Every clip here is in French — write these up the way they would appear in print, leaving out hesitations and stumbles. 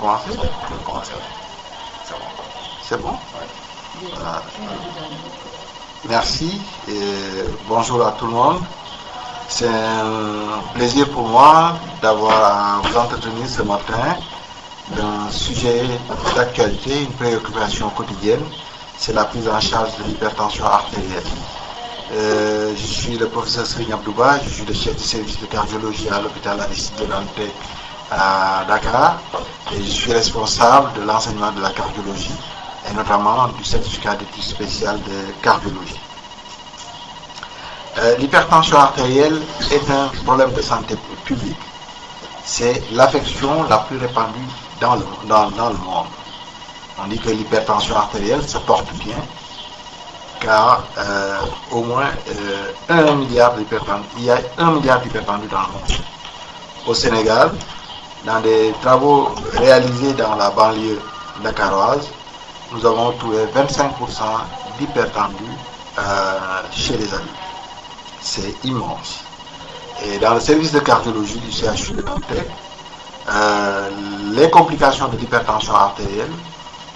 commencer? C'est bon? Voilà. Merci et bonjour à tout le monde. C'est un plaisir pour moi d'avoir à vous entretenir ce matin d'un sujet d'actualité, une préoccupation quotidienne, c'est la prise en charge de l'hypertension artérielle. Je suis le professeur Serigne Abdouba, je suis le chef du service de cardiologie à l'hôpital Aristide Le Dantec à Dakar et je suis responsable de l'enseignement de la cardiologie et notamment du certificat d'études spéciales de cardiologie. L'hypertension artérielle est un problème de santé publique. C'est l'affection la plus répandue dans le monde. On dit que l'hypertension artérielle se porte bien car au moins 1 milliard d'hypertendus, il y a 1 milliard d'hypertendus dans le monde. Au Sénégal, dans des travaux réalisés dans la banlieue dakaroise, nous avons trouvé 25% d'hypertendus chez les adultes. C'est immense. Et dans le service de cardiologie du CHU de Dantec, les complications de l'hypertension artérielle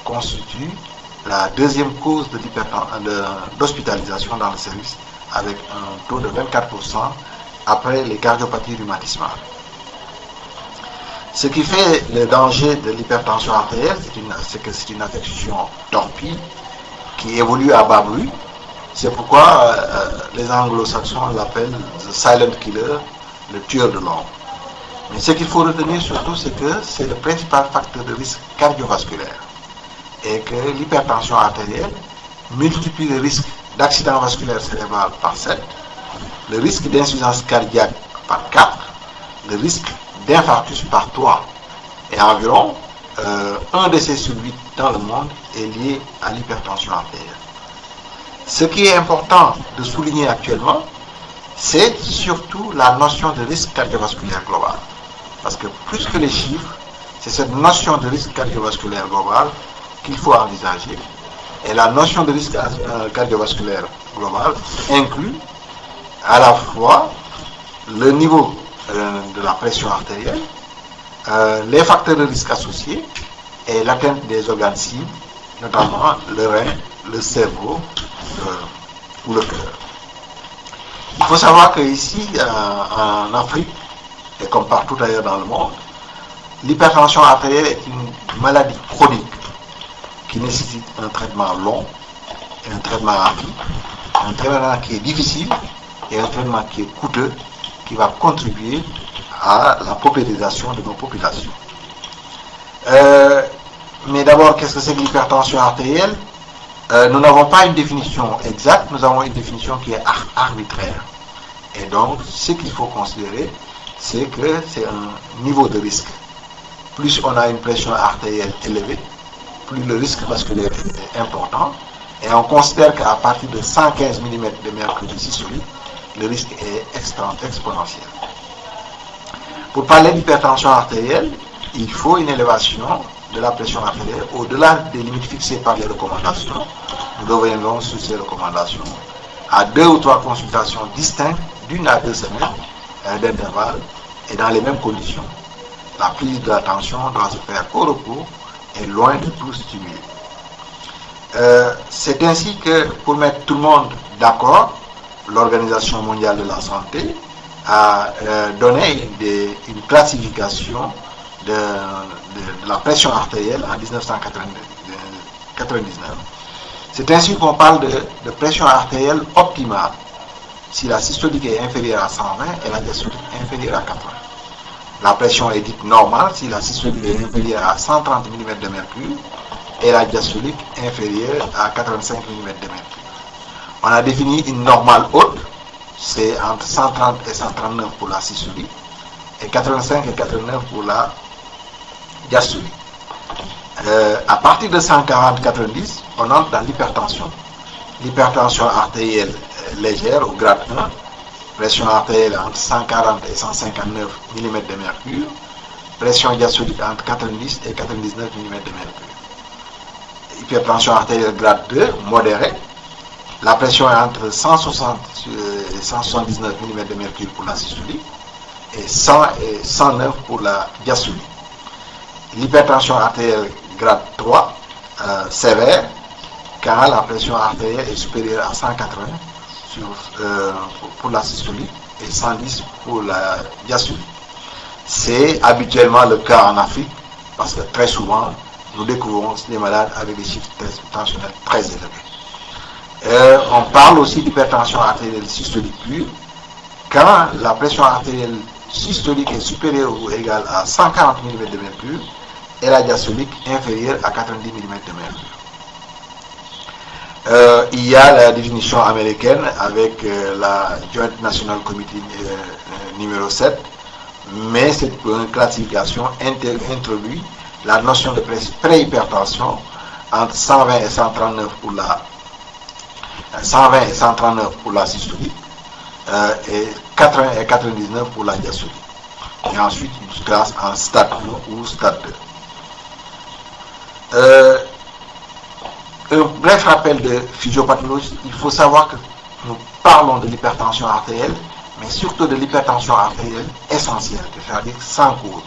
constituent la deuxième cause d'hospitalisation dans le service, avec un taux de 24% après les cardiopathies rhumatismales. Ce qui fait le danger de l'hypertension artérielle, c'est que c'est une affection torpille qui évolue à bas bruit. C'est pourquoi les anglo-saxons l'appellent the silent killer, le tueur de l'ombre. Mais ce qu'il faut retenir surtout, c'est que c'est le principal facteur de risque cardiovasculaire et que l'hypertension artérielle multiplie le risque d'accident vasculaire cérébral par 7, le risque d'insuffisance cardiaque par 4, le risque d'infarctus par 3. Et environ 1 décès sur 8 dans le monde est lié à l'hypertension artérielle. Ce qui est important de souligner actuellement, c'est surtout la notion de risque cardiovasculaire global. Parce que plus que les chiffres, c'est cette notion de risque cardiovasculaire global qu'il faut envisager. Et la notion de risque cardiovasculaire global inclut à la fois le niveau de la pression artérielle, les facteurs de risque associés et l'atteinte des organes cibles, notamment le rein, le cerveau ou le cœur. Il faut savoir qu'ici, en Afrique, et comme partout ailleurs dans le monde, l'hypertension artérielle est une maladie chronique qui nécessite un traitement long, et un traitement rapide, un traitement qui est difficile et un traitement qui est coûteux, qui va contribuer à la paupérisation de nos populations. Mais d'abord, qu'est-ce que c'est que l'hypertension artérielle? Nous n'avons pas une définition exacte, nous avons une définition qui est arbitraire. Et donc, ce qu'il faut considérer, c'est que c'est un niveau de risque. Plus on a une pression artérielle élevée, plus le risque vasculaire est important. Et on considère qu'à partir de 115 mm de mercure systolique, le risque est exponentiel. Pour parler d'hypertension artérielle, il faut une élévation de la pression artérielle au-delà des limites fixées par les recommandations. Nous reviendrons sur ces recommandations à 2 ou 3 consultations distinctes d'1 à 2 semaines d'intervalle et dans les mêmes conditions. La prise de la tension doit se faire au repos et loin de tout stimuler. C'est ainsi que, pour mettre tout le monde d'accord, l'Organisation mondiale de la santé a donné une classification de la pression artérielle en 1999. C'est ainsi qu'on parle de pression artérielle optimale si la systolique est inférieure à 120 et la diastolique inférieure à 80. La pression est dite normale si la systolique est inférieure à 130 mm de mercure et la diastolique inférieure à 85 mm de mercure. On a défini une normale haute, c'est entre 130 et 139 pour la systolique et 85 et 89 pour la diastolique. À partir de 140-90, on entre dans l'hypertension. L'hypertension artérielle légère au grade 1, pression artérielle entre 140 et 159 mm de mercure, pression diastolique entre 90 et 99 mm de mercure. Hypertension artérielle grade 2, modérée, la pression est entre 160 et 179 mm de mercure pour la systolique et 100 et 109 pour la diastolique. l'hypertension artérielle grade 3 sévère, quand la pression artérielle est supérieure à 180 pour la systolique et 110 pour la diastolique. C'est habituellement le cas en Afrique, parce que très souvent, nous découvrons des malades avec des chiffres tensionnels très élevés. On parle aussi d'hypertension artérielle systolique pure, quand la pression artérielle systolique est supérieure ou égale à 140 mm de mercure et la diastolique inférieure à 90 mm de mercure. Il y a la définition américaine avec la Joint National Committee numéro 7, mais cette classification introduit la notion de préhypertension entre 120 et 139 pour la 120 et 139 pour la systolique et 80 et 99 pour la diastolique. Et ensuite une classe en stade 1 ou stade 2. Un bref rappel de physiopathologie. Il faut savoir que nous parlons de l'hypertension artérielle, mais surtout de l'hypertension artérielle essentielle, c'est-à-dire sans cause.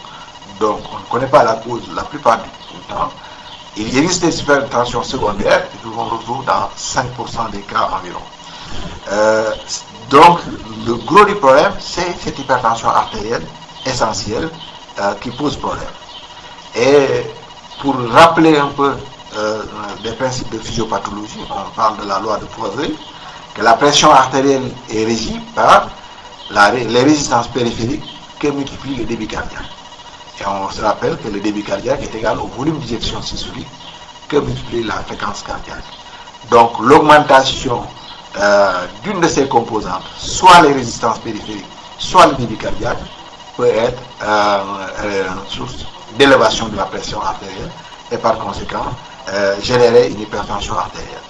Donc, on ne connaît pas la cause la plupart du temps. Il existe des hypertensions secondaires que nous retrouvons dans 5% des cas environ. Donc, le gros du problème, c'est cette hypertension artérielle essentielle qui pose problème. Et pour rappeler un peu des principes de physiopathologie, on parle de la loi de Poiseuille, que la pression artérielle est régie par les résistances périphériques que multiplie le débit cardiaque. Et on se rappelle que le débit cardiaque est égal au volume d'éjection systolique que multiplie la fréquence cardiaque. Donc l'augmentation d'une de ces composantes, soit les résistances périphériques, soit le débit cardiaque, peut être source d'élévation de la pression artérielle et par conséquent générer une hypertension artérielle.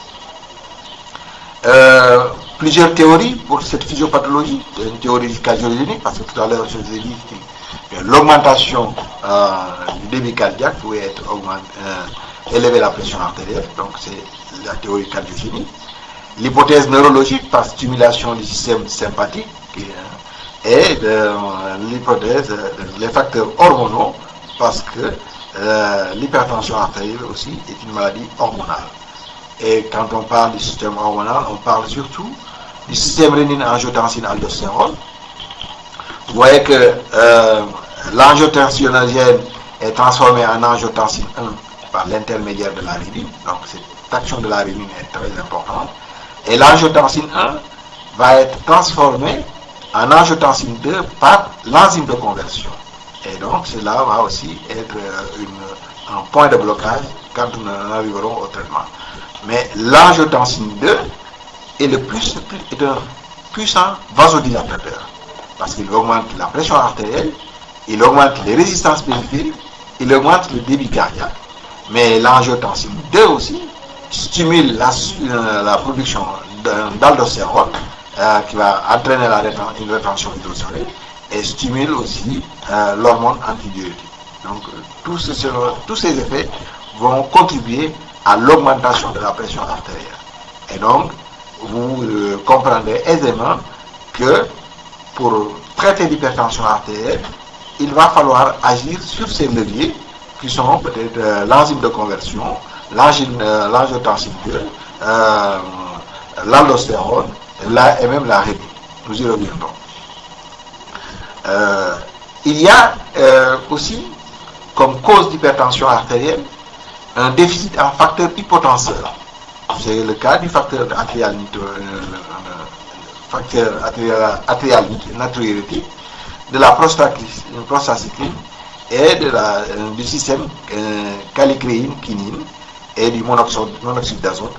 Plusieurs théories pour cette physiopathologie, une théorie cardiogénique, parce que tout à l'heure je vous ai dit que l'augmentation du débit cardiaque pouvait être élever la pression artérielle, donc c'est la théorie cardiogénique. L'hypothèse neurologique par stimulation du système sympathique et l'hypothèse des facteurs hormonaux, parce que l'hypertension artérielle aussi est une maladie hormonale. Et quand on parle du système hormonal, on parle surtout du système rénine-angiotensine-aldostérone. Vous voyez que l'angiotensinogène est transformé en angiotensine 1 par l'intermédiaire de la rénine. Donc cette action de la rénine est très importante. Et l'angiotensine 1 va être transformée en angiotensine 2 par l'enzyme de conversion. Et donc cela va aussi être un point de blocage quand nous arriverons au traitement. Mais l'angiotensine 2 est un puissant vasodilatateur parce qu'il augmente la pression artérielle, il augmente les résistances périphériques, il augmente le débit cardiaque. Mais l'angiotensine 2 aussi stimule la production d'aldostérone qui va entraîner une rétention hydrosolée et stimule aussi l'hormone antidiurétique. Donc tous ces effets vont contribuer à l'augmentation de la pression artérielle. Et donc, vous comprendrez aisément que pour traiter l'hypertension artérielle, il va falloir agir sur ces leviers qui sont peut-être l'enzyme de conversion, l'angiotensine 2, l'aldostérone et même la rénine. Nous y reviendrons. Il y a aussi comme cause d'hypertension artérielle un déficit en facteur hypotenseur. C'est le cas du facteur artérial natriurétique, de la prostacycline et du système calicréine-quinine et du monoxyde d'azote.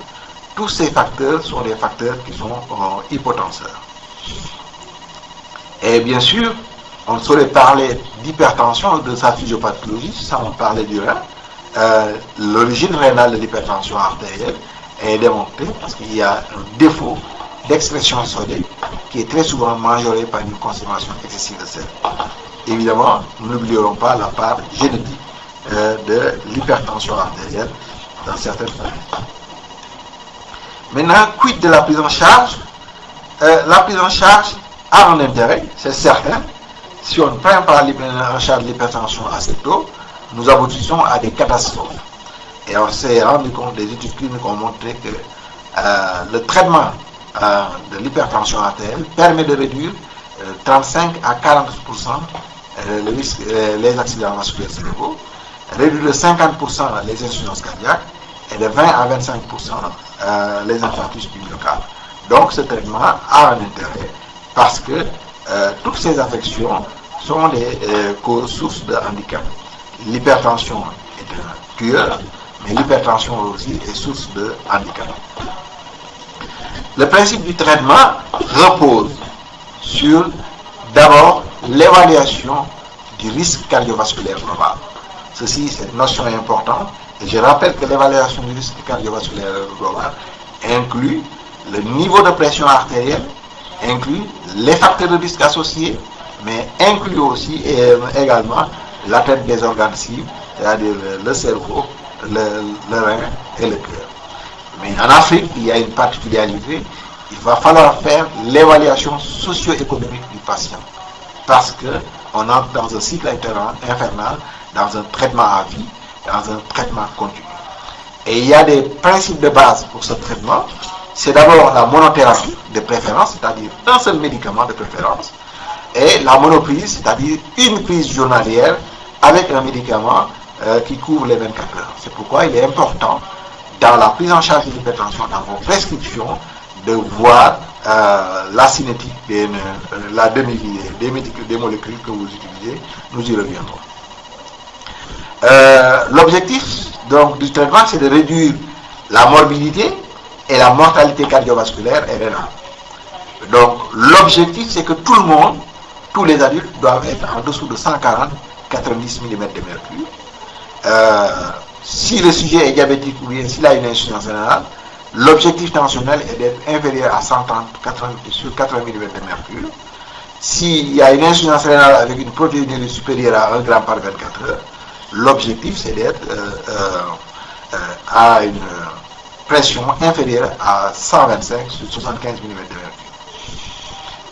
Tous ces facteurs sont des facteurs qui sont hypotenseurs. Et bien sûr, on ne saurait parler d'hypertension, de sa physiopathologie, sans parler du rein. L'origine rénale de l'hypertension artérielle est démontrée parce qu'il y a un défaut d'expression sodique qui est très souvent majoré par une consommation excessive de sel. Évidemment, nous n'oublierons pas la part génétique de l'hypertension artérielle dans certaines familles. Maintenant, quid de la prise en charge? La prise en charge a un intérêt, c'est certain. Si on ne prend pas en charge l'hypertension assez tôt, nous aboutissons à des catastrophes. Et on s'est rendu compte, des études cliniques ont montré que le traitement de l'hypertension artérielle permet de réduire 35 à 40% les accidents vasculaires cérébraux, réduire de 50% les insuffisances cardiaques et de 20 à 25% les infarctus du myocarde. Donc ce traitement a un intérêt parce que toutes ces affections sont des sources de handicap. L'hypertension est un tueur, mais l'hypertension aussi est source de handicap. Le principe du traitement repose sur d'abord l'évaluation du risque cardiovasculaire global. Cette notion est importante. Et je rappelle que l'évaluation du risque cardiovasculaire global inclut le niveau de pression artérielle, inclut les facteurs de risque associés, mais inclut aussi également l'atteinte des organes cibles, c'est-à-dire le cerveau, le rein et le cœur. Mais en Afrique, il y a une particularité, il va falloir faire l'évaluation socio-économique du patient, parce qu'on entre dans un cycle infernal, dans un traitement à vie, dans un traitement continu. Et il y a des principes de base pour ce traitement. C'est d'abord la monothérapie de préférence, c'est-à-dire un seul médicament de préférence, et la monoprise, c'est-à-dire une prise journalière avec un médicament qui couvre les 24 heures. C'est pourquoi il est important, dans la prise en charge de l'hypertension, dans vos prescriptions, de voir la cinétique, la demi-vie des molécules que vous utilisez. Nous y reviendrons. L'objectif donc du traitement, c'est de réduire la morbidité et la mortalité cardiovasculaire et rénale. Donc l'objectif, c'est que tout le monde, tous les adultes, doivent être en dessous de 140-90 mm de mercure. Si le sujet est diabétique ou bien s'il a une insuffisance rénale, l'objectif tensionnel est d'être inférieur à 130 sur 80 mm de mercure. S'il y a une insuffisance rénale avec une protéinurie supérieure à 1 g par 24 heures, l'objectif c'est d'être à une pression inférieure à 125 sur 75 mm de mercure.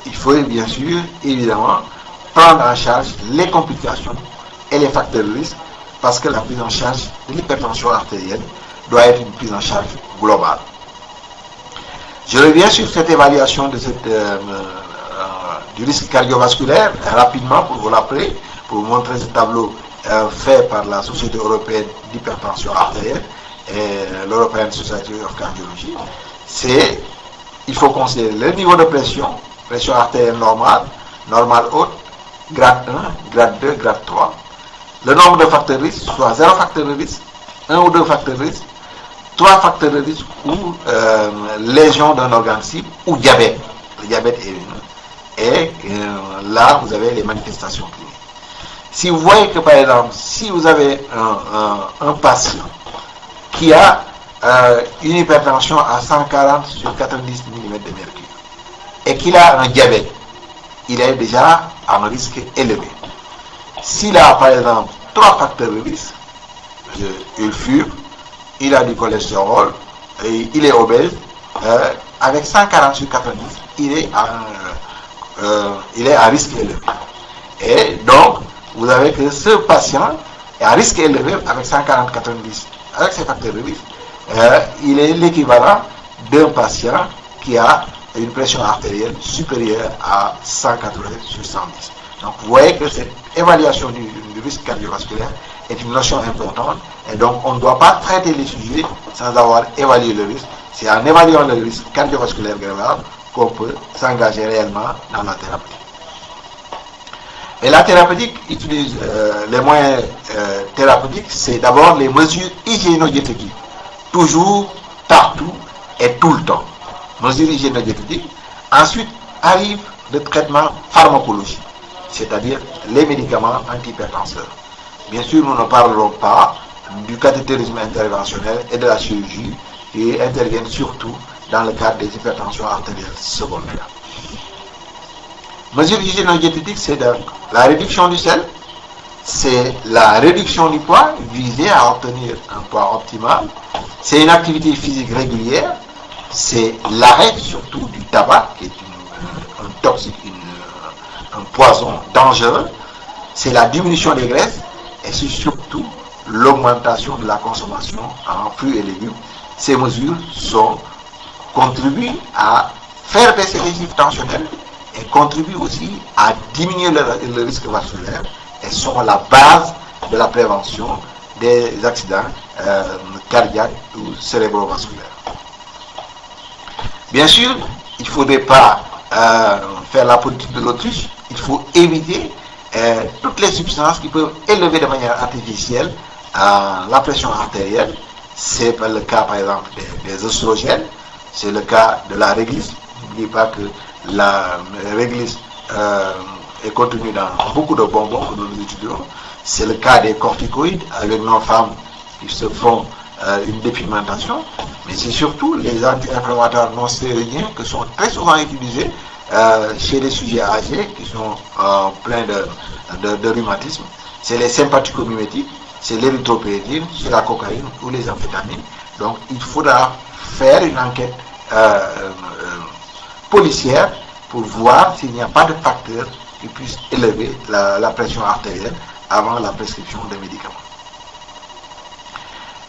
Il faut bien sûr, évidemment, prendre en charge les complications et les facteurs de risque, parce que la prise en charge de l'hypertension artérielle doit être une prise en charge globale. Je reviens sur cette évaluation de du risque cardiovasculaire rapidement pour vous rappeler, pour vous montrer ce tableau fait par la Société européenne d'hypertension artérielle et l'European Society of Cardiology. Il faut considérer le niveau de pression artérielle normale, normale haute, grade 1, grade 2, grade 3. Le nombre de facteurs de risque, soit 0 facteur de risque, 1 ou 2 facteurs de risque, 3 facteurs de risque ou lésion d'un organe cible ou diabète. Le diabète est une. Et là, vous avez les manifestations cliniques. Si vous voyez que, par exemple, si vous avez un patient qui a une hypertension à 140 sur 90 mm de mercure et qu'il a un diabète, il est déjà à un risque élevé. S'il a, par exemple, 3 facteurs de risque, il fume, il a du cholestérol, et il est obèse, avec 140 sur 90, il est à risque élevé. Et donc, vous avez que ce patient est à risque élevé avec 140-90, avec ses facteurs de risque. Il est l'équivalent d'un patient qui a une pression artérielle supérieure à 180 sur 110. Donc vous voyez que cette évaluation du risque cardiovasculaire est une notion importante, et donc on ne doit pas traiter les sujets sans avoir évalué le risque. C'est en évaluant le risque cardiovasculaire grave qu'on peut s'engager réellement dans la thérapie. Et la thérapeutique utilise les moyens thérapeutiques, c'est d'abord les mesures hygiéno-diététiques, toujours, partout et tout le temps. Mesures hygiéno-diététiques. Ensuite arrive le traitement pharmacologique, c'est-à-dire les médicaments antihypertenseurs. Bien sûr, nous ne parlerons pas du cathétérisme interventionnel et de la chirurgie qui interviennent surtout dans le cadre des hypertensions artérielles secondaires. Mesures hygiéno-diététiques, c'est donc la réduction du sel, c'est la réduction du poids visée à obtenir un poids optimal, c'est une activité physique régulière, c'est l'arrêt surtout du tabac, qui est un toxique, un poison dangereux, c'est la diminution des graisses et c'est surtout l'augmentation de la consommation en fruits et légumes. Ces mesures contribuent à faire baisser les chiffres tensionnels et contribuent aussi à diminuer le risque vasculaire et sont la base de la prévention des accidents cardiaques ou cérébrovasculaires. Bien sûr, il ne faudrait pas faire la politique de l'autruche, il faut éviter toutes les substances qui peuvent élever de manière artificielle la pression artérielle. C'est le cas par exemple des oestrogènes, c'est le cas de la réglisse. N'oubliez pas que la réglisse est contenue dans beaucoup de bonbons que nous étudions. C'est le cas des corticoïdes avec nos femmes qui se font une dépigmentation, mais c'est surtout les anti-inflammatoires non stéroïdiens qui sont très souvent utilisés chez les sujets âgés qui sont pleins de rhumatisme. C'est les sympathicomimétiques, c'est l'érythropédine, c'est la cocaïne ou les amphétamines. Donc il faudra faire une enquête policière pour voir s'il n'y a pas de facteurs qui puissent élever la pression artérielle avant la prescription des médicaments.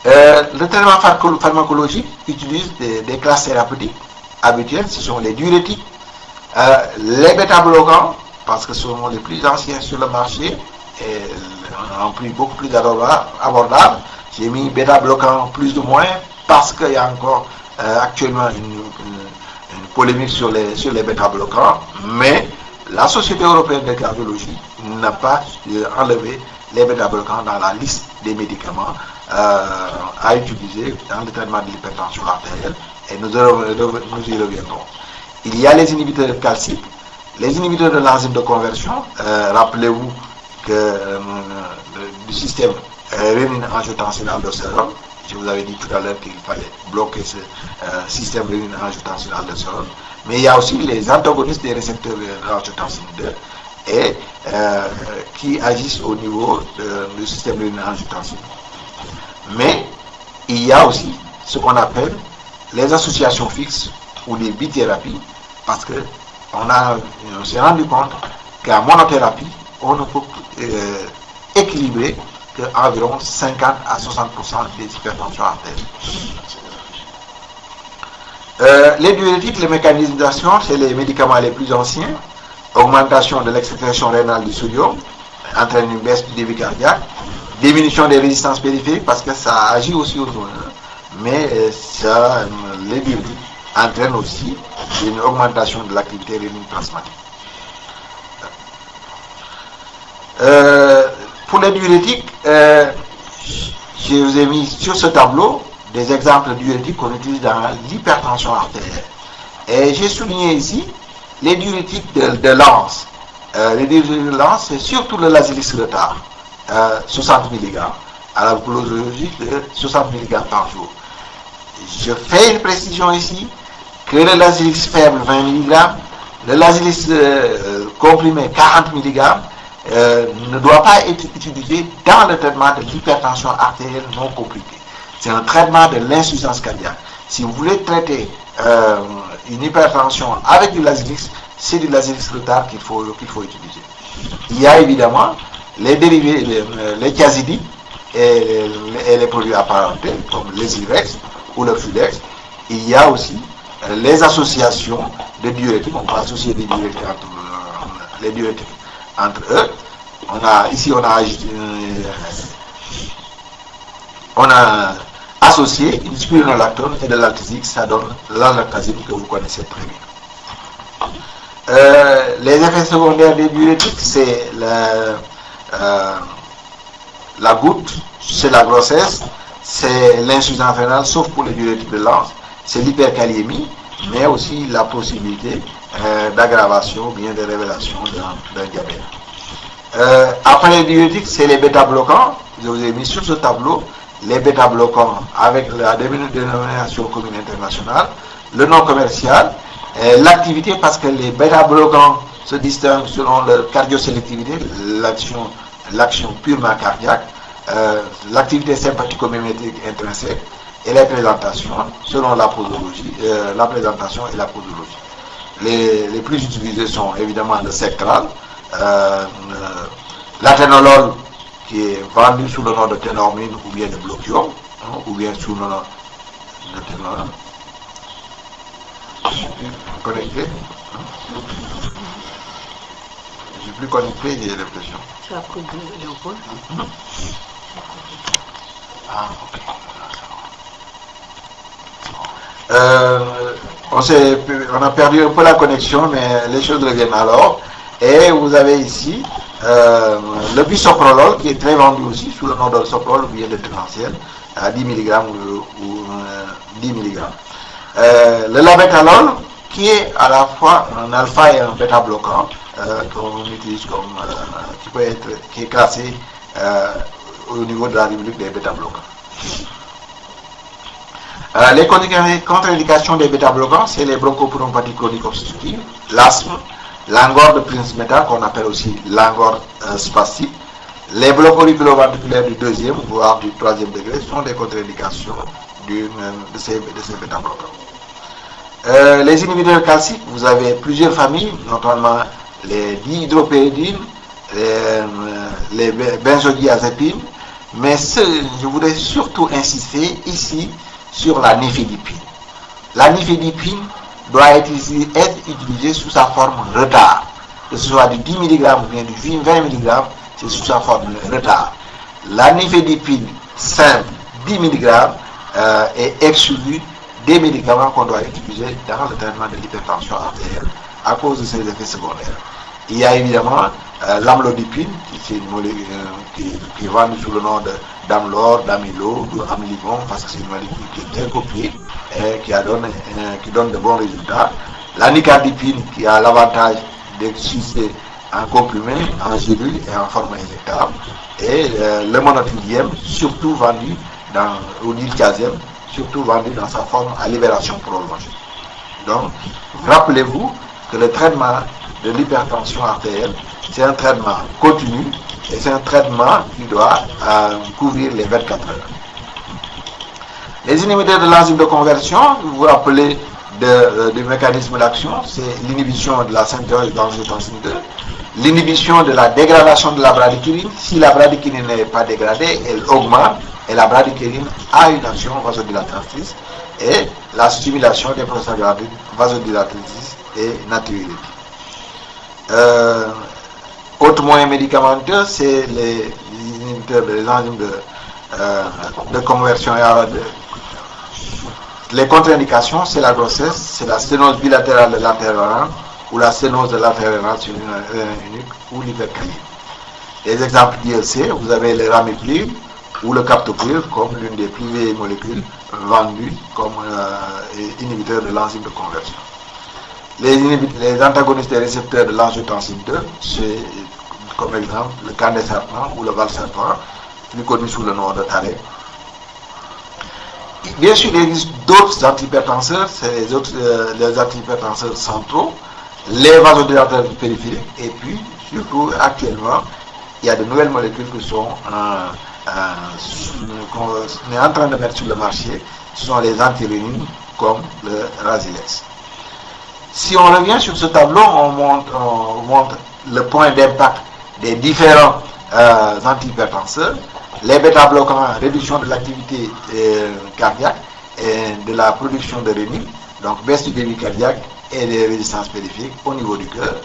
Le traitement pharmacologique utilise des classes thérapeutiques habituelles, ce sont les diurétiques, les bêta-bloquants, parce que ce sont les plus anciens sur le marché et en prix beaucoup plus abordable. J'ai mis bêta-bloquants plus ou moins parce qu'il y a encore actuellement une polémique sur les bêta-bloquants, mais la Société européenne de cardiologie n'a pas enlevé les bêta-bloquants dans la liste des médicaments à utiliser dans le traitement de l'hypertension artérielle, et nous y reviendrons. Il y a les inhibiteurs calciques, les inhibiteurs de l'enzyme de conversion. Rappelez-vous que du système rénine-angiotensin-aldostérone, je vous avais dit tout à l'heure qu'il fallait bloquer ce système rénine-angiotensin-aldostérone, mais il y a aussi les antagonistes des récepteurs angiotensin 2 et qui agissent au niveau du système rénine-angiotensin. Mais il y a aussi ce qu'on appelle les associations fixes ou les bithérapies, parce que on s'est rendu compte qu'à monothérapie, on ne peut équilibrer qu'environ 50 à 60% des hypertensions artérielles. Les diurétiques, les mécanismes d'action, c'est les médicaments les plus anciens. Augmentation de l'excrétion rénale du sodium entraîne une baisse du débit cardiaque, diminution des résistances périphériques parce que ça agit aussi aux zones, mais les diurétiques entraînent aussi une augmentation de l'activité rénine plasmatique. Pour les diurétiques, je vous ai mis sur ce tableau des exemples de diurétiques qu'on utilise dans l'hypertension artérielle. Et j'ai souligné ici les diurétiques de Lens. Les diurétiques de Lens, c'est surtout le Lasix retard, 60 mg, à la posologie de 60 mg par jour. Je fais une précision ici que le Lasix faible 20 mg, le Lasix comprimé 40 mg ne doit pas être utilisé dans le traitement de l'hypertension artérielle non compliquée. C'est un traitement de l'insuffisance cardiaque. Si vous voulez traiter une hypertension avec du Lasix, c'est du Lasix retard qu'il faut utiliser. Il y a évidemment les dérivés, les thiazidiques et les produits apparentés, comme les Irex ou le Fulex. Il y a aussi les associations de diurétiques. On peut associer les diurétiques entre eux. On a associé une spironolactone et de l'altésique, ça donne l'alactazine que vous connaissez très bien. Les effets secondaires des diurétiques, c'est la goutte, c'est la grossesse, c'est l'insuffisance rénale, sauf pour les diurétiques de Lens, c'est l'hyperkaliémie, mais aussi la possibilité d'aggravation ou bien de révélation d'un diabète. Après les diurétiques, c'est les bêta-bloquants. Je vous ai mis sur ce tableau les bêta-bloquants avec la dénomination commune internationale, le nom commercial, l'activité, parce que les bêta-bloquants se distinguent selon leur cardiosélectivité, l'action purement cardiaque, l'activité sympathico-mimétique intrinsèque et les présentations selon la posologie, la présentation et la posologie. Les plus utilisés sont évidemment le Sectral, l'athénolol qui est vendu sous le nom de ténormine ou bien de bloquium, ou bien sous le nom de ténormine. Je suis plus connecté. Je suis plus connecté, j'ai l'impression. Tu as pris de Léopold. Ah, ok. On a perdu un peu la connexion, mais les choses reviennent alors. Et vous avez ici le bisoprolol qui est très vendu aussi sous le nom de soprol ou bien de tenantiel à 10 mg ou 10 mg. Le labetalol qui est à la fois un alpha et un bêta bloquant qu'on utilise comme qui est classé au niveau de la rubrique des bêta bloquants. Les contre-indications des bêta-bloquants, c'est les bronchopneumopathie chronique obstructive, l'asthme, l'angor de Prince-Metal, qu'on appelle aussi l'angor spastique, les blocs auriculo-ventriculaires du deuxième, voire du troisième degré, sont des contre-indications de ces bêta-bloquants. Les inhibiteurs calciques, vous avez plusieurs familles, notamment les dihydropéridines, les benzodiazépines, mais je voudrais surtout insister ici sur la nifedipine. La nifedipine doit être utilisée sous sa forme retard, que ce soit du 10 mg ou bien du 20 mg, c'est sous sa forme retard. La nifedipine simple 10 mg est exclue des médicaments qu'on doit utiliser dans le traitement de l'hypertension artérielle à cause de ses effets secondaires. Il y a évidemment l'amlodipine, qui est une molécule qui est vendue sous le nom d'Amlor, d'Amilo, d'Amlivon, parce que c'est une molécule qui est très copiée et qui donne de bons résultats. La nicardipine, qui a l'avantage d'exister en comprimé, en gélule et en forme injectable. Et le monotildième, surtout vendu au diltiazème, surtout vendu dans sa forme à libération prolongée. Donc, rappelez-vous que le traitement de l'hypertension artérielle, c'est un traitement continu et c'est un traitement qui doit couvrir les 24 heures. Les inhibiteurs de l'enzyme de conversion, vous vous rappelez du mécanisme d'action, c'est l'inhibition de la synthèse d'angiotensine 2, l'inhibition de la dégradation de la bradykinin. Si la bradykinin n'est pas dégradée, elle augmente et la bradykinin a une action vasodilatatrice, et la stimulation des prostaglandines vasodilatatrices et natriurétiques. Autre moyen médicamenteux, c'est les inhibiteurs des enzymes de conversion. Les contre-indications, c'est la grossesse, c'est la sténose bilatérale de l'artère rénale ou la sténose de l'artère rénale sur une unique ou l'hypercalie. Les exemples d'ILC, vous avez le ramipril ou le captopril comme l'une des plus vieilles molécules vendues comme inhibiteurs de l'enzyme de conversion. Les antagonistes des récepteurs de l'angiotensine 2, c'est comme exemple le candesartan ou le valsartan, plus connu sous le nom de Tarek. Bien sûr, il existe d'autres antihypertenseurs, c'est les antihypertenseurs centraux, les vasodilateurs périphériques, et puis surtout actuellement, il y a de nouvelles molécules qu'on est en train de mettre sur le marché, ce sont les antirénines comme le Rasilex. Si on revient sur ce tableau, on montre le point d'impact des différents antihypertenseurs. Les bêta-bloquants, réduction de l'activité cardiaque et de la production de rénine, donc baisse du débit cardiaque et des résistances périphériques au niveau du cœur.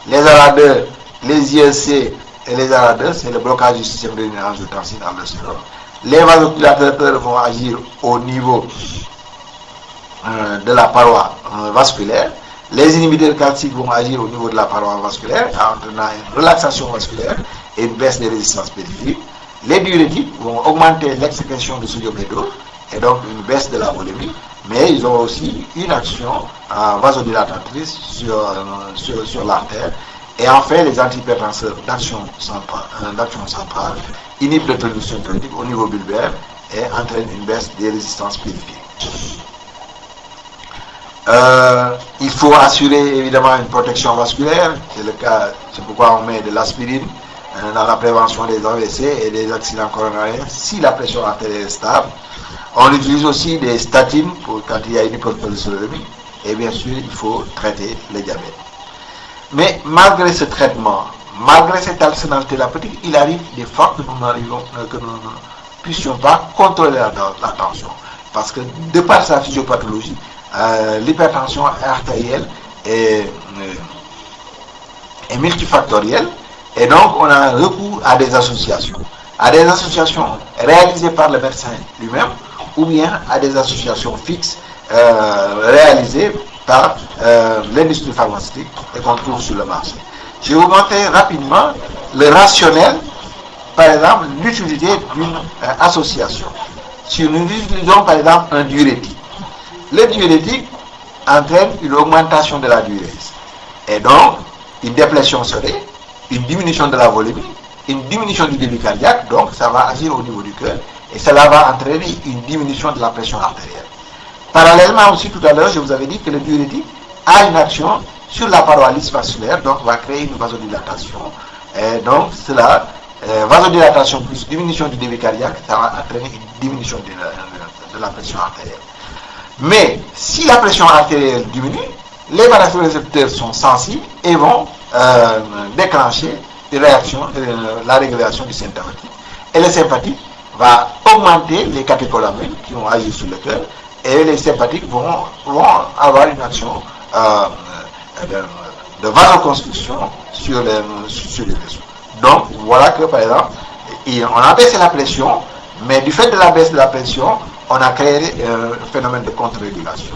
Les ARA2, les ILC et les ARA2, c'est le blocage du système de rénine-angiotensine aldostérone. Les vasodilatateurs vont agir au niveau de la paroi vasculaire. Les inhibiteurs calciques vont agir au niveau de la paroi vasculaire, entraînant une relaxation vasculaire et une baisse des résistances périphériques. Les diurétiques vont augmenter l'exsécrétion de sodium et d'eau et donc une baisse de la volémie, mais ils ont aussi une action vasodilatatrice sur l'artère. Et enfin, les antihypertenseurs d'action centrale inhibent le tonus sympathique au niveau bulbaire et entraînent une baisse des résistances périphériques. Il faut assurer évidemment une protection vasculaire, c'est le cas, c'est pourquoi on met de l'aspirine dans la prévention des AVC et des accidents coronariens si la pression artérielle est stable. On utilise aussi des statines pour quand il y a une hypocholestérolémie, et bien sûr il faut traiter le diabète. Mais malgré ce traitement, malgré cet arsenal thérapeutique, il arrive des fois que que nous ne puissions pas contrôler la tension. Parce que de par sa physiopathologie, l'hypertension artérielle est multifactorielle, et donc on a recours à des associations réalisées par le médecin lui-même, ou bien à des associations fixes réalisées par l'industrie pharmaceutique et qu'on trouve sur le marché. Je vais vous montrer rapidement le rationnel, par exemple, l'utilité d'une association. Si nous utilisons par exemple un diurétique, le diurétique entraîne une augmentation de la diurèse et donc une déplétion sodée, une diminution de la volémie, une diminution du débit cardiaque, donc ça va agir au niveau du cœur et cela va entraîner une diminution de la pression artérielle. Parallèlement aussi, tout à l'heure, je vous avais dit que le diurétique a une action sur la paroi lisse vasculaire, donc va créer une vasodilatation. Et donc, cela, vasodilatation plus diminution du débit cardiaque, ça va entraîner une diminution de la pression artérielle. Mais si la pression artérielle diminue, les vasorécepteurs sont sensibles et vont déclencher une réaction, la régulation du sympathique. Et le sympathique va augmenter les catécholamines qui vont agir sur le cœur et les sympathiques vont avoir une action de vasoconstriction sur les vaisseaux. Donc voilà que par exemple, on a baissé la pression, mais du fait de la baisse de la pression, on a créé un phénomène de contre-régulation.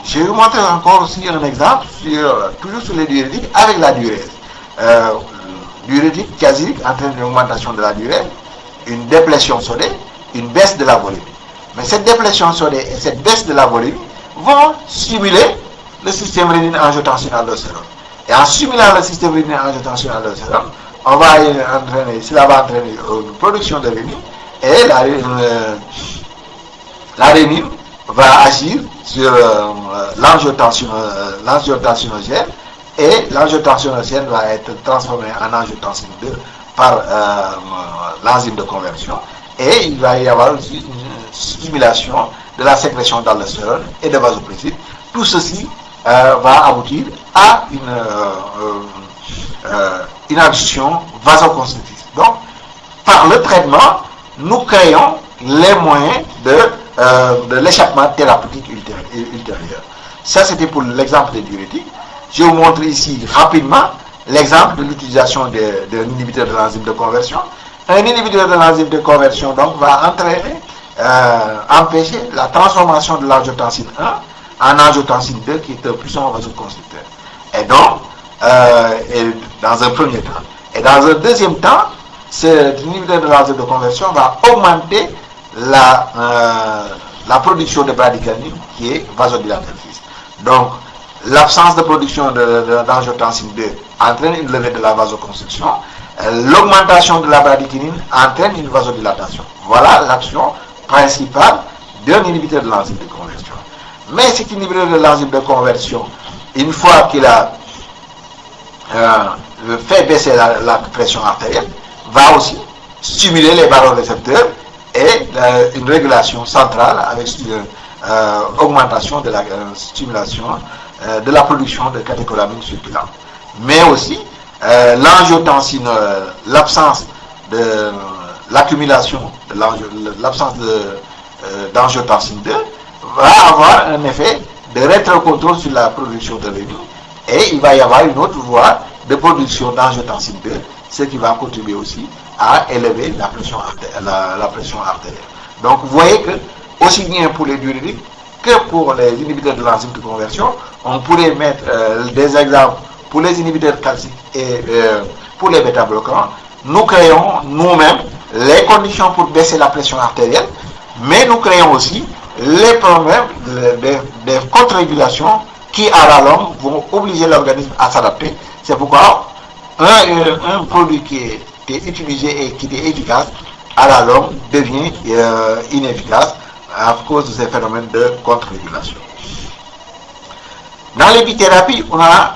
Je vais vous montrer encore aussi un exemple, toujours sur les diurétiques, avec la diurèse. Diurétique gazique entraîne une augmentation de la diurèse, une déplétion sodée, une baisse de la volémie. Mais cette déplétion sodée et cette baisse de la volémie vont stimuler le système rénine-angiotensin-aldostérone. Et en stimulant le système rénine-angiotensin-aldostérone, cela va entraîner une production de rénine et la rénine va agir sur l'angiotensinogène et l'angiotensinogène va être transformé en angiotensine 2 par l'enzyme de conversion et il va y avoir aussi une stimulation de la sécrétion d'aldostérone et de vasopressine. Tout ceci va aboutir à une action vasoconstrictrice. Donc, par le traitement, nous créons les moyens de l'échappement thérapeutique ultérieur. Ça, c'était pour l'exemple des diurétiques. Je vais vous montrer ici rapidement l'exemple de l'utilisation d'un inhibiteur de l'enzyme de conversion. Un inhibiteur de l'enzyme de conversion donc, va entraîner, empêcher la transformation de l'angiotensine 1 en angiotensine 2 qui est un puissant vasoconstricteur. Et donc, dans un premier temps. Et dans un deuxième temps, cet inhibiteur de l'enzyme de conversion va augmenter la production de bradykardine qui est vasodilatatrice. Donc, l'absence de production d'angiotensine 2 entraîne une levée de la vasoconstriction. L'augmentation de la bradykardine entraîne une vasodilatation. Voilà l'action principale d'un inhibiteur de l'enzyme de conversion. Mais cet inhibiteur de l'enzyme de conversion, une fois qu'il a fait baisser la pression artérielle, va aussi stimuler les barorécepteurs et une régulation centrale avec augmentation de la stimulation de la production de catécholamines circulantes. Mais aussi, l'angiotensine, l'absence de l'accumulation, l'absence d'angiotensine 2 va avoir un effet de rétrocontrôle sur la production de rénine et il va y avoir une autre voie de production d'angiotensine 2, ce qui va contribuer aussi à élever la pression artérielle. Donc vous voyez que aussi bien pour les diurétiques que pour les inhibiteurs de l'enzyme de conversion, on pourrait mettre des exemples pour les inhibiteurs calciques et pour les bêta-bloquants. Nous créons nous-mêmes les conditions pour baisser la pression artérielle, mais nous créons aussi les problèmes des contre-régulations qui à la longue vont obliger l'organisme à s'adapter. C'est pourquoi un produit qui est utilisé et qui est efficace à la longue devient inefficace à cause de ces phénomènes de contre-régulation. Dans les bithérapies, on a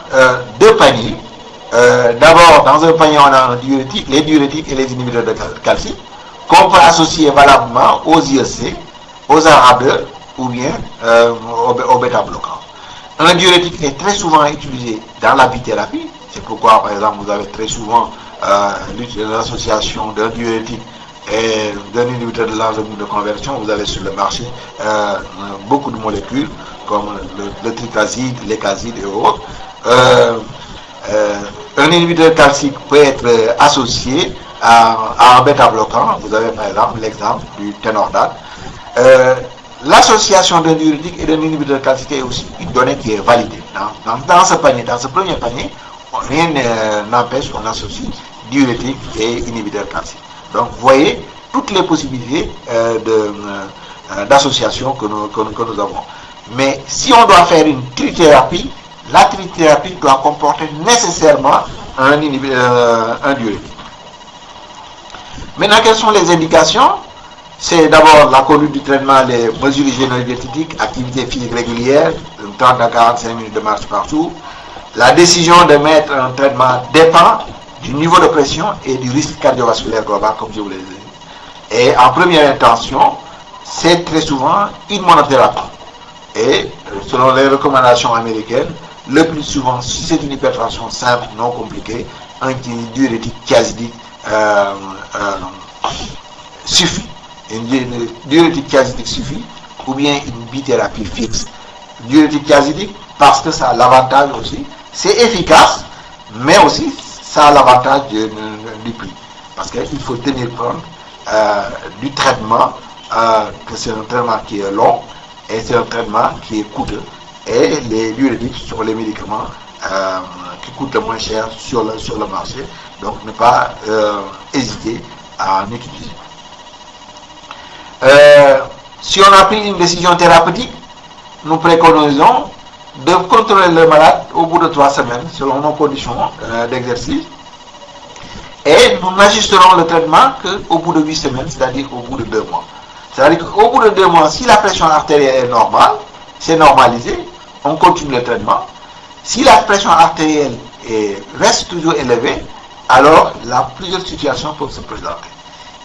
deux paniers. D'abord, dans un panier, on a les diurétiques et les inhibiteurs de calcium qu'on peut associer valablement aux IEC, aux ARA2 ou bien aux bêta-bloquants. Un diurétique est très souvent utilisé dans la bithérapie, C'est pourquoi, par exemple, vous avez très souvent l'association d'un diurétique et d'un inhibiteur de l'enzyme de conversion. Vous avez sur le marché beaucoup de molécules comme le tricazide, l'écazide et autres. Un inhibiteur calcique peut être associé à un bêta-bloquant. Vous avez par exemple l'exemple du Tenordate. L'association d'un diurétique et d'un inhibiteur calcique est aussi une donnée qui est validée. Dans ce panier, dans ce premier panier, rien n'empêche qu'on associe diurétique et inhibiteur calcique. Donc vous voyez toutes les possibilités d'association que nous avons. Mais si on doit faire une trithérapie, la trithérapie doit comporter nécessairement un diurétique. Maintenant, quelles sont les indications? C'est d'abord la conduite du traitement, les mesures hygiéno-diététiques, activité physique régulière, 30 à 45 minutes de marche par jour. La décision de mettre un traitement dépend du niveau de pression et du risque cardiovasculaire global, comme je vous l'ai dit. Et en première intention, c'est très souvent une monothérapie. Et selon les recommandations américaines, le plus souvent, si c'est une hypertension simple, non compliquée, un diurétique thiazidique suffit. Une diurétique thiazidique suffit, ou bien une bithérapie fixe. Diurétique thiazidique, parce que ça a l'avantage aussi, c'est efficace, mais aussi ça a l'avantage du prix. Parce qu'il faut tenir compte du traitement, que c'est un traitement qui est long, et c'est un traitement qui est coûteux. Et les diurétiques sont les médicaments qui coûtent le moins cher sur le marché. Donc ne pas hésiter à en utiliser. Si on a pris une décision thérapeutique, nous préconisons de contrôler le malade au bout de 3 semaines selon nos conditions d'exercice, et nous n'ajusterons le traitement qu'au bout de 8 semaines, c'est-à-dire au bout de 2 mois. C'est-à-dire qu'au bout de 2 mois, si la pression artérielle est normale, c'est normalisé, on continue le traitement. Si la pression artérielle reste toujours élevée, alors plusieurs situations peuvent se présenter.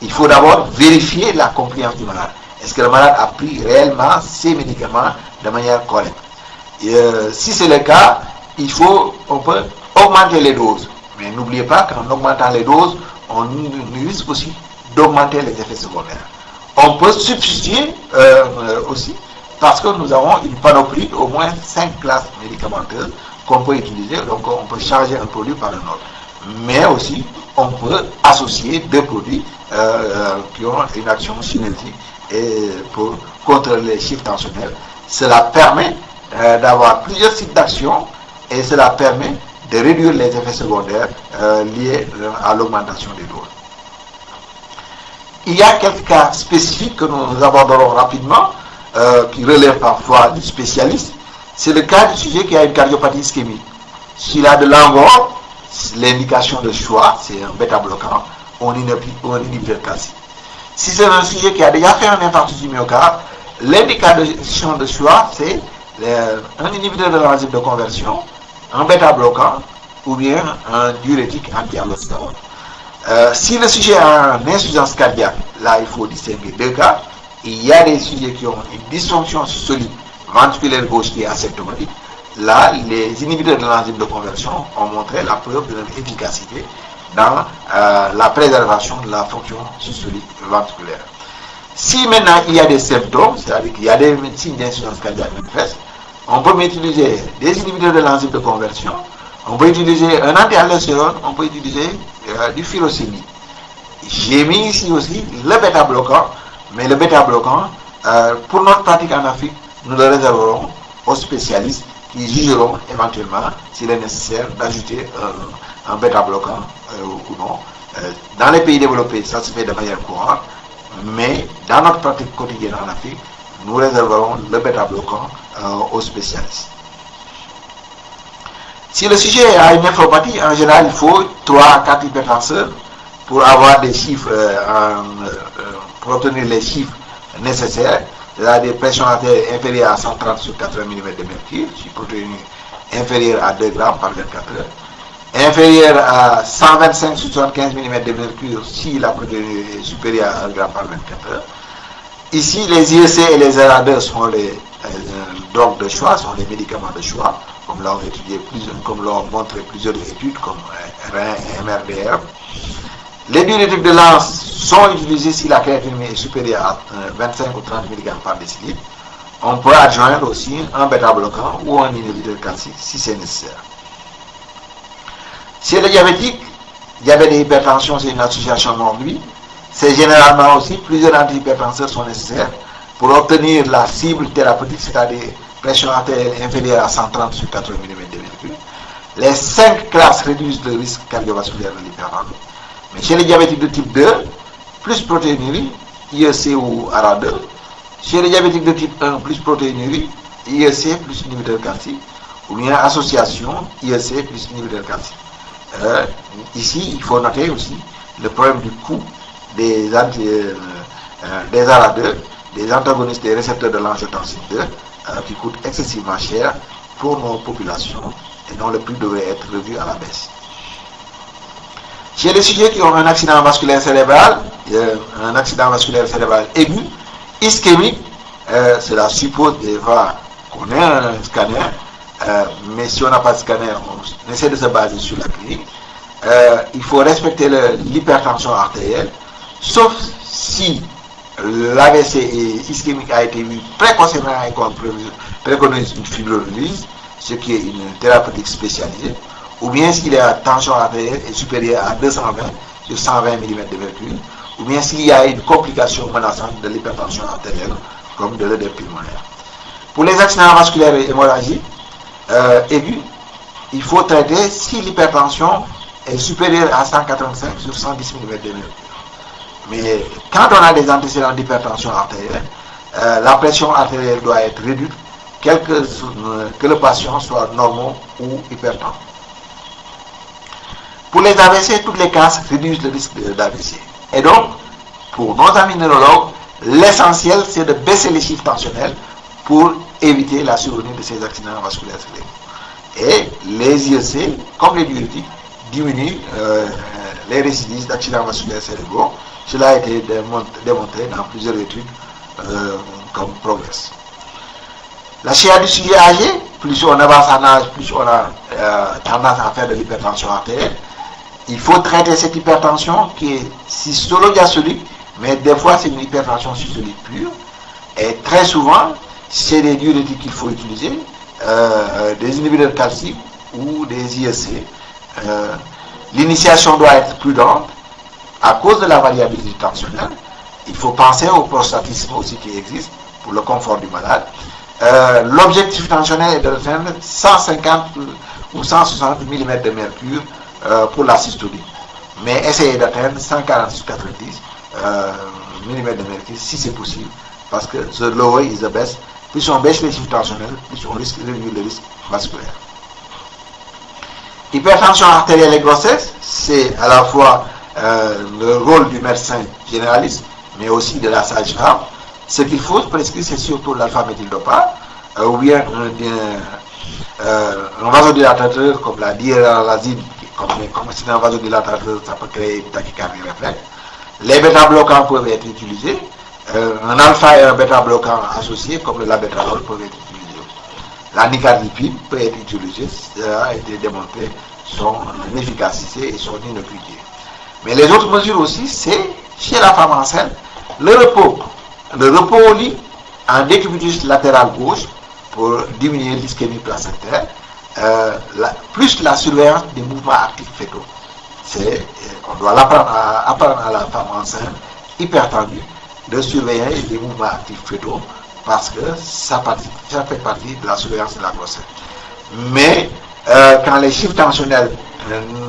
Il faut d'abord vérifier la compliance du malade. Est-ce que le malade a pris réellement ses médicaments de manière correcte? Si c'est le cas, on peut augmenter les doses. Mais n'oubliez pas qu'en augmentant les doses, on risque aussi d'augmenter les effets secondaires. On peut substituer aussi, parce que nous avons une panoplie d'au moins 5 classes médicamenteuses qu'on peut utiliser. Donc on peut changer un produit par un autre. Mais aussi, on peut associer 2 produits qui ont une action synergique et pour contrôler les chiffres tensionnels. Cela permet d'avoir plusieurs sites d'action et cela permet de réduire les effets secondaires liés à l'augmentation des doses. Il y a quelques cas spécifiques que nous aborderons rapidement, qui relèvent parfois du spécialiste. C'est le cas du sujet qui a une cardiopathie ischémique. S'il a de l'angor, l'indication de choix, c'est un bêta-bloquant, on inhibiteur calcique. Si c'est un sujet qui a déjà fait un infarctus du myocarde, l'indication de choix, c'est un inhibiteur de l'enzyme de conversion, un bêta-bloquant ou bien un diurétique anti-allostérone. Si le sujet a une insuffisance cardiaque, là il faut distinguer 2 cas. Il y a des sujets qui ont une dysfonction systolique ventriculaire gauche qui est asymptomatique. Là, les inhibiteurs de l'enzyme de conversion ont montré la preuve de leur efficacité dans la préservation de la fonction systolique ventriculaire. Si maintenant il y a des symptômes, c'est-à-dire qu'il y a des signes d'insuffisance cardiaque manifeste, on peut utiliser des inhibiteurs de l'enzyme de conversion, on peut utiliser un anti-allostérone, on peut utiliser du furosémide. J'ai mis ici aussi le bêta-bloquant, mais le bêta-bloquant, pour notre pratique en Afrique, nous le réserverons aux spécialistes qui jugeront éventuellement s'il est nécessaire d'ajouter un bêta-bloquant ou non. Dans les pays développés, ça se fait de manière courante, mais dans notre pratique quotidienne en Afrique, nous réserverons le bêta-bloquant aux spécialistes. Si le sujet a une néphropathie, en général, il faut 3 à 4 hypertenseurs pour avoir des chiffres, pour obtenir les chiffres nécessaires. C'est-à-dire pression artérielle inférieure à 130 sur 80 mm de mercure, si protéine inférieure à 2 grammes par 24 heures, inférieure à 125 sur 75 mm de mercure si la protéine est supérieure à 1 gramme par 24 heures, Ici, les IEC et les RAD sont les drogues de choix, sont les médicaments de choix, comme l'ont montré plusieurs études, comme RIN et MRDR. Les diurétiques de lance sont utilisés si la créatinine est supérieure à 25 ou 30 mg par décilitre. On peut adjoindre aussi un bêta-bloquant ou un inhibiteur calcique si c'est nécessaire. Chez les diabétiques, diabète et hypertension, c'est une association non-lui. C'est généralement aussi plusieurs antihypertenseurs sont nécessaires pour obtenir la cible thérapeutique, c'est-à-dire pression artérielle inférieure à 130 sur 80 mm de mercure. Les 5 classes réduisent le risque cardiovasculaire de l'hypertension. Mais chez les diabétiques de type 2, plus protéinurie, IEC ou ARA2. Chez les diabétiques de type 1, plus protéinurie, IEC plus inhibiteur calcique, ou bien association IEC plus inhibiteur calcique. Ici, il faut noter aussi le problème du coût des ARA2, des antagonistes des récepteurs de l'angiotensine 2, qui coûtent excessivement cher pour nos populations et dont le prix devrait être revu à la baisse. Chez les sujets qui ont un accident vasculaire cérébral aigu, ischémique, cela suppose des fois qu'on ait un scanner, mais si on n'a pas de scanner, on essaie de se baser sur la clinique. Il faut respecter l'hypertension artérielle, sauf si l'AVC ischémique a été vu précocement et qu'on préconise une fibrinolyse, ce qui est une thérapeutique spécialisée, ou bien si la tension artérielle est supérieure à 220 sur 120 mm de mercure, ou bien s'il y a une complication menaçante de l'hypertension artérielle, comme de l'œdème pulmonaire. Pour les accidents vasculaires et hémorragiques aigus, il faut traiter si l'hypertension est supérieure à 185 sur 110 mm de mercure. Mais quand on a des antécédents d'hypertension artérielle, la pression artérielle doit être réduite, que le patient soit normal ou hypertendu. Pour les AVC, toutes les classes réduisent le risque d'AVC. Et donc, pour nos amis neurologues, l'essentiel, c'est de baisser les chiffres tensionnels pour éviter la survenue de ces accidents vasculaires cérébraux. Et les IEC, comme les diurétiques, diminuent les récidives d'accidents vasculaires cérébraux. Cela a été démontré dans plusieurs études comme Progress. La CA du sujet âgé, plus on avance en âge, plus on a tendance à faire de l'hypertension artérielle. Il faut traiter cette hypertension qui est systolo-diastolique, mais des fois c'est une hypertension systolique pure. Et très souvent, c'est des diurétiques qu'il faut utiliser, des inhibiteurs calciques ou des IEC. L'initiation doit être prudente à cause de la variabilité tensionnelle. Il faut penser au prostatisme aussi qui existe pour le confort du malade. L'objectif tensionnel est de atteindre 150 ou 160 mm de mercure pour la systolie. Mais essayez d'atteindre 140-90 mm de mercure si c'est possible, parce que the lower is the best. Plus on baisse les chiffres tensionnels, plus on risque de réduire le risque vasculaire. Hypertension artérielle et grossesse, c'est à la fois le rôle du médecin généraliste, mais aussi de la sage-femme. Ce qu'il faut prescrire, c'est surtout l'alpha-méthyldopa, ou bien un vasodilatateur comme la diéralazine, comme c'est un vasodilatateur, ça peut créer une tachycardie réflexe. Les bêta-bloquants peuvent être utilisés. Un alpha et un bêta-bloquant associés, comme le labetalol, peuvent être utilisés. La nicardipine peut être utilisée, ça a été démontré son efficacité et son innocuité. Mais les autres mesures aussi, c'est chez la femme enceinte, le repos au lit en décubitus latéral gauche pour diminuer l'ischémie placentaire, plus la surveillance des mouvements actifs fétaux. On doit apprendre à la femme enceinte hypertendue de surveiller les mouvements actifs fétaux parce que ça fait partie de la surveillance de la grossesse. Mais quand les chiffres tensionnels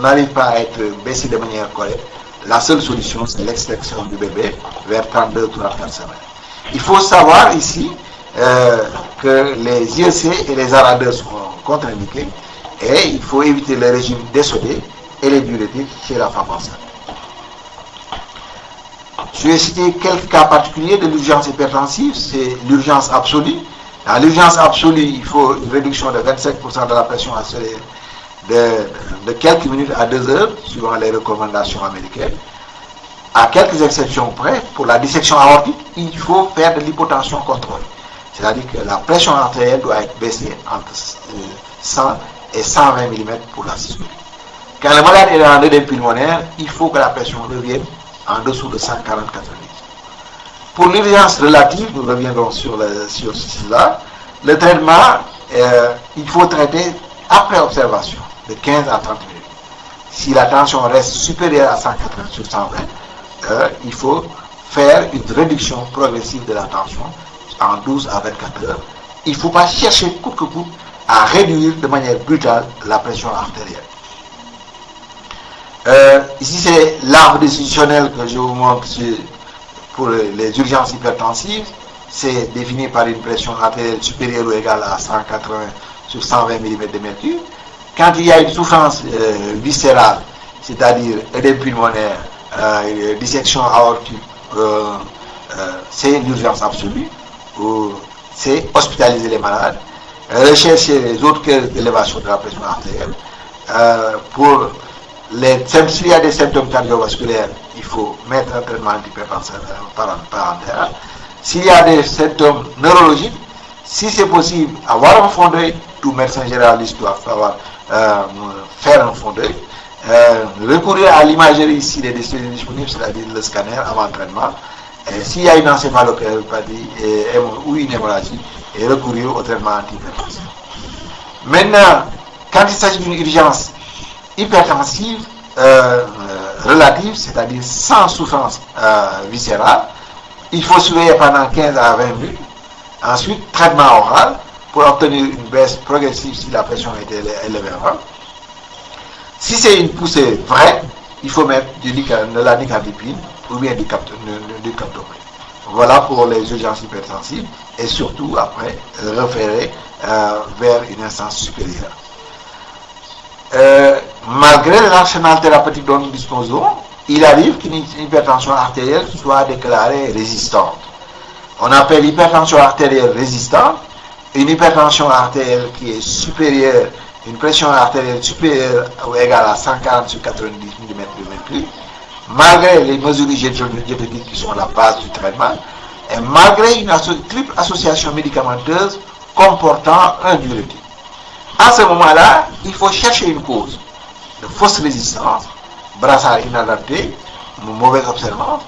n'arrivent pas à être baissés de manière correcte, la seule solution, c'est l'extraction du bébé vers 32 ou 34 semaines. Il faut savoir ici que les IEC et les ARA2 sont contre-indiqués et il faut éviter le régime désodé et les diurétiques chez la femme enceinte. Je vais citer quelques cas particuliers de l'urgence hypertensive, c'est l'urgence absolue. Dans l'urgence absolue, il faut une réduction de 25% de la pression artérielle de quelques minutes à 2 heures, suivant les recommandations américaines. À quelques exceptions près, pour la dissection aortique, il faut faire de l'hypotension contrôlée. C'est-à-dire que la pression artérielle doit être baissée entre 100 et 120 mm pour la systolique. Quand le malade est en œdème pulmonaire, il faut que la pression revienne en dessous de 140-90. Pour l'urgence relative, nous reviendrons sur cela, le traitement, il faut traiter après observation, de 15 à 30 minutes. Si la tension reste supérieure à 180 sur 120, il faut faire une réduction progressive de la tension en 12 à 24 heures. Il ne faut pas chercher coûte que coûte à réduire de manière brutale la pression artérielle. Ici, c'est l'arbre décisionnel que je vous montre pour les urgences hypertensives. C'est défini par une pression artérielle supérieure ou égale à 180 sur 120 mm de mercure. Quand il y a une souffrance viscérale, c'est-à-dire œdème pulmonaire, dissection aortique, c'est l'urgence absolue, c'est hospitaliser les malades, rechercher les autres causes d'élévation de la pression artérielle. S'il y a des symptômes cardiovasculaires, il faut mettre un traitement antihypertenseur parentéral. S'il y a des symptômes neurologiques, si c'est possible, avoir un fond d'œil, tout médecin généraliste doit faire un fond d'œil. Recourir à l'imagerie si les décisions disponibles, c'est-à-dire le scanner avant le traitement. S'il y a une encéphalopathie ou une hémorragie, et recourir au traitement antihypertensif. Maintenant, quand il s'agit d'une urgence hypertensive relative, c'est-à-dire sans souffrance viscérale, il faut surveiller pendant 15 à 20 minutes. Ensuite, traitement oral pour obtenir une baisse progressive si la pression est élevée. Si c'est une poussée vraie, il faut mettre de la nicardipine ou bien du captopril. Voilà pour les urgences hypertensives et surtout après référer vers une instance supérieure. Malgré l'arsenal thérapeutique dont nous disposons, il arrive qu'une hypertension artérielle soit déclarée résistante. On appelle hypertension artérielle résistante une hypertension artérielle qui est supérieure, une pression artérielle supérieure ou égale à 140 sur 90 mm de mercure, malgré les mesures diététiques qui sont la base du traitement, et malgré une triple association médicamenteuse comportant un diurétique. À ce moment-là, il faut chercher une cause de fausse résistance, brassard inadapté, mauvaise observance.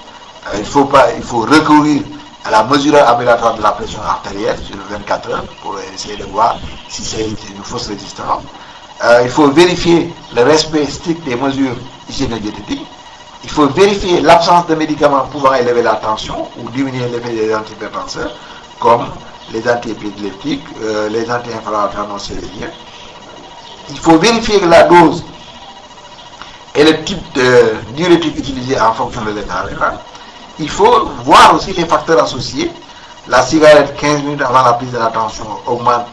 Il faut recourir à la mesure ambulatoire de la pression artérielle sur 24 heures pour essayer de voir si c'est une fausse résistance. Il faut vérifier le respect strict des mesures hygiéno-diététiques. Il faut vérifier l'absence de médicaments pouvant élever la tension ou diminuer l'effet des antihypertenseurs, comme les antiépileptiques, les anti-inflammatoires non stéroïdiens. Il faut vérifier la dose et le type de diurétique utilisé en fonction de l'état rénal. Il faut voir aussi les facteurs associés. La cigarette 15 minutes avant la prise de la tension augmente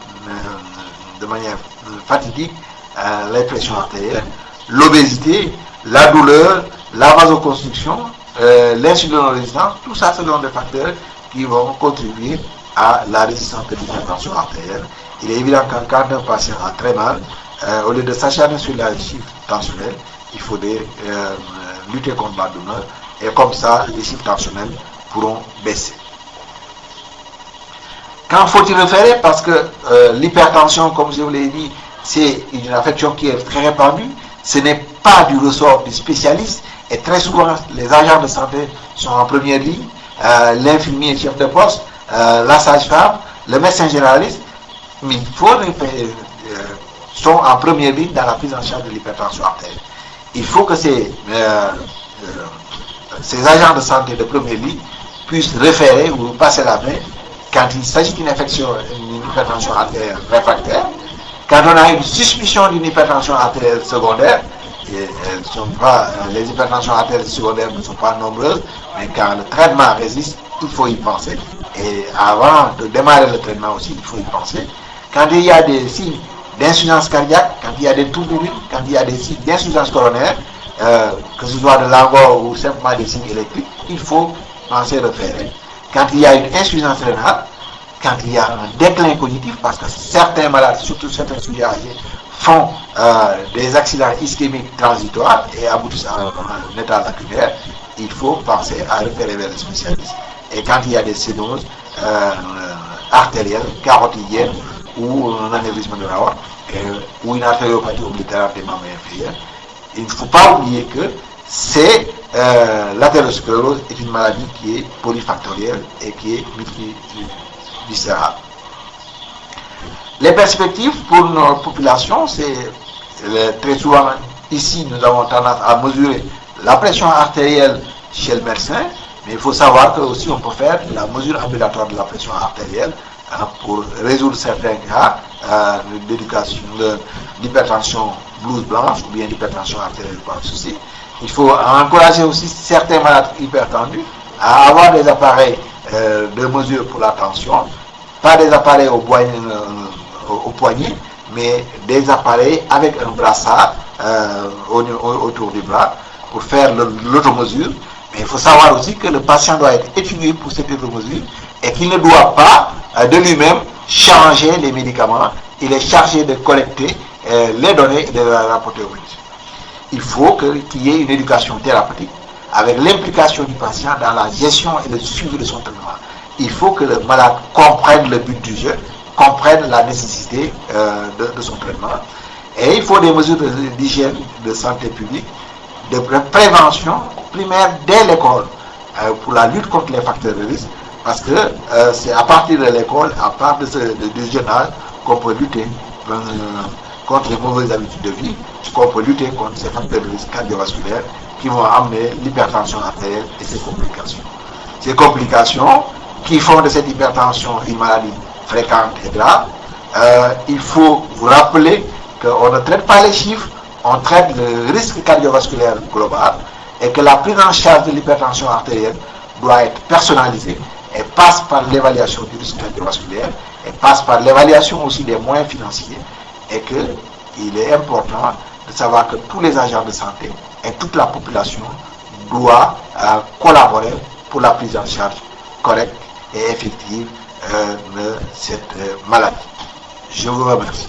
de manière fatidique les pressions artérielles. L'obésité, la douleur, la vasoconstriction, l'insulinorésistance, tout ça ce sont des facteurs qui vont contribuer à la résistance de l'hypertension artérielle. Il est évident que quand un patient a très mal, au lieu de s'acharner sur la chiffre tensionnelle, il faudrait lutter contre la douleur et comme ça les chiffres tensionnels pourront baisser. Quand faut-il référer? Parce que l'hypertension, comme je vous l'ai dit, c'est une affection qui est très répandue. Ce n'est pas du ressort du spécialiste et très souvent les agents de santé sont en première ligne, l'infirmier chef de poste, la sage-femme, le médecin généraliste, mais il faut sont en première ligne dans la prise en charge de l'hypertension artérielle. Il faut que ces agents de santé de première ligne puissent référer ou passer la main quand il s'agit d'une infection, une hypertension artérielle réfractaire. Quand on a une suspicion d'une hypertension artérielle secondaire, et les hypertensions artérielles secondaires ne sont pas nombreuses, mais quand le traitement résiste, il faut y penser. Et avant de démarrer le traitement aussi, il faut y penser. Quand il y a des signes d'insuffisance cardiaque, quand il y a des tours d'urine, quand il y a des signes d'insuffisance coronaire, que ce soit de l'angor ou simplement des signes électriques, il faut penser référer. Quand il y a une insuffisance rénale, quand il y a un déclin cognitif, parce que certains malades, surtout certains sujets âgés, font des accidents ischémiques transitoires et aboutissent à un état lacunaire, il faut penser à référer vers les spécialistes. Et quand il y a des cénoses artérielles, carotidiennes, ou un anévrisme de la aorte, ou une artériopathie oblitérante des membres inférieurs, il ne faut pas oublier que l'athérosclérose est une maladie qui est polyfactorielle et qui est multiviscérale. Les perspectives pour nos populations, c'est très souvent, ici, nous avons tendance à mesurer la pression artérielle chez le médecin, mais il faut savoir que aussi on peut faire la mesure ambulatoire de la pression artérielle pour résoudre certains cas d'hypertension blouse blanche ou bien d'hypertension artérielle par souci. Il faut encourager aussi certains malades hypertendus à avoir des appareils de mesure pour la tension, pas des appareils au poignet, mais des appareils avec un brassard autour du bras pour faire l'automesure. Mais il faut savoir aussi que le patient doit être étudié pour cette automesure et qu'il ne doit pas de lui-même changer les médicaments. Il est chargé de collecter les données et de les rapporter au médecin. Il faut qu'il y ait une éducation thérapeutique avec l'implication du patient dans la gestion et le suivi de son traitement. Il faut que le malade comprenne le but du jeu, comprenne la nécessité de son traitement. Et il faut des mesures d'hygiène, de santé publique, de prévention primaire dès l'école pour la lutte contre les facteurs de risque, parce que c'est à partir de l'école, à partir du jeune âge, qu'on peut lutter contre les mauvaises habitudes de vie, qu'on peut lutter contre ces facteurs de risque cardiovasculaires qui vont amener l'hypertension artérielle et ses complications. Ces complications qui font de cette hypertension une maladie fréquente et grave, il faut vous rappeler qu'on ne traite pas les chiffres, on traite le risque cardiovasculaire global et que la prise en charge de l'hypertension artérielle doit être personnalisée et passe par l'évaluation du risque cardiovasculaire et passe par l'évaluation aussi des moyens financiers et qu'il est important de savoir que tous les agents de santé et toute la population doivent collaborer pour la prise en charge correcte et effective de cette maladie. Je vous remercie.